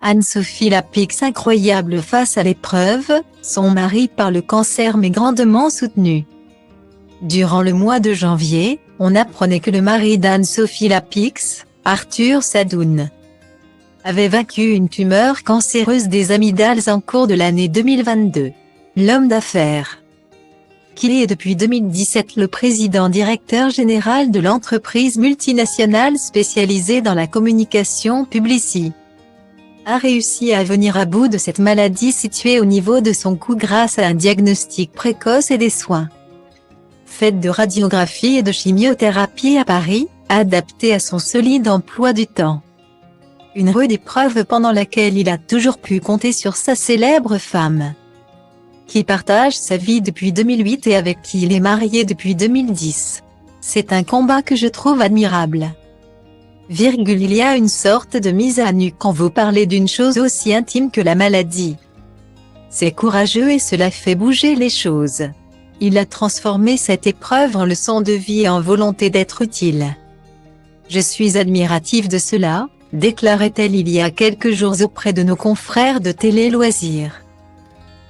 Anne-Sophie Lapix incroyable face à l'épreuve, son mari par le cancer mais grandement soutenu. Durant le mois de janvier, on apprenait que le mari d'Anne-Sophie Lapix, Arthur Sadoun, avait vaincu une tumeur cancéreuse des amygdales en cours de l'année 2022. L'homme d'affaires, qui est depuis 2017 le président-directeur général de l'entreprise multinationale spécialisée dans la communication Publicis, a réussi à venir à bout de cette maladie située au niveau de son cou grâce à un diagnostic précoce et des soins faits de radiographie et de chimiothérapie à Paris, adaptés à son solide emploi du temps. Une rude épreuve pendant laquelle il a toujours pu compter sur sa célèbre femme, qui partage sa vie depuis 2008 et avec qui il est marié depuis 2010. C'est un combat que je trouve admirable. Il y a une sorte de mise à nu quand vous parlez d'une chose aussi intime que la maladie. C'est courageux et cela fait bouger les choses. Il a transformé cette épreuve en leçon de vie et en volonté d'être utile. Je suis admirative de cela, déclarait-elle il y a quelques jours auprès de nos confrères de Télé Loisirs.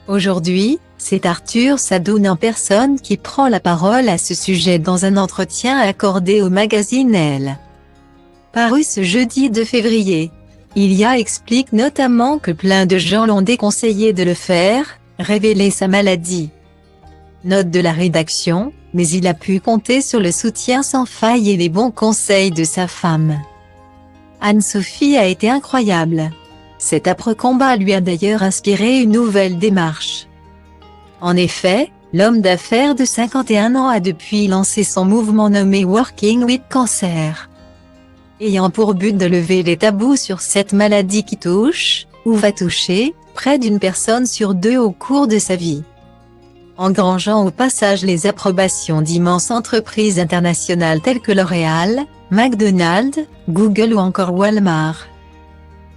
Aujourd'hui, c'est Arthur Sadoun en personne qui prend la parole à ce sujet dans un entretien accordé au magazine Elle, paru ce jeudi 2 février. Il explique notamment que plein de gens l'ont déconseillé de le faire, révéler sa maladie. Note de la rédaction, mais il a pu compter sur le soutien sans faille et les bons conseils de sa femme. Anne-Sophie a été incroyable. Cet âpre combat lui a d'ailleurs inspiré une nouvelle démarche. En effet, l'homme d'affaires de 51 ans a depuis lancé son mouvement nommé Working with Cancer, ayant pour but de lever les tabous sur cette maladie qui touche, ou va toucher, près d'une personne sur deux au cours de sa vie, engrangeant au passage les approbations d'immenses entreprises internationales telles que L'Oréal, McDonald's, Google ou encore Walmart.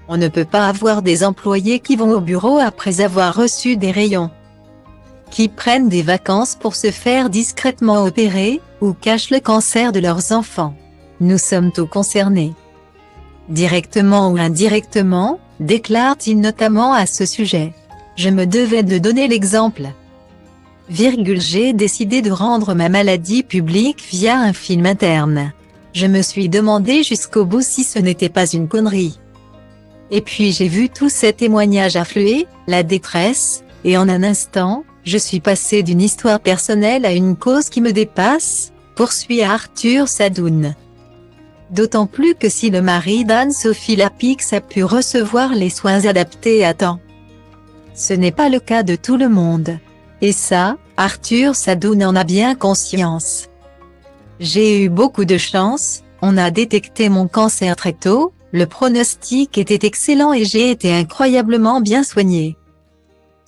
On ne peut pas avoir des employés qui vont au bureau après avoir reçu des rayons, qui prennent des vacances pour se faire discrètement opérer, ou cachent le cancer de leurs enfants. Nous sommes tous concernés, directement ou indirectement, déclare-t-il notamment à ce sujet. Je me devais de donner l'exemple. J'ai décidé de rendre ma maladie publique via un film interne. Je me suis demandé jusqu'au bout si ce n'était pas une connerie. Et puis j'ai vu tous ces témoignages affluer, la détresse, et en un instant, je suis passé d'une histoire personnelle à une cause qui me dépasse, poursuit Arthur Sadoun. D'autant plus que si le mari d'Anne-Sophie Lapix a pu recevoir les soins adaptés à temps, ce n'est pas le cas de tout le monde. Et ça, Arthur Sadoun en a bien conscience. J'ai eu beaucoup de chance, on a détecté mon cancer très tôt, le pronostic était excellent et j'ai été incroyablement bien soigné.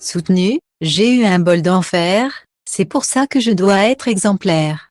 Soutenu, j'ai eu un bol d'enfer, c'est pour ça que je dois être exemplaire.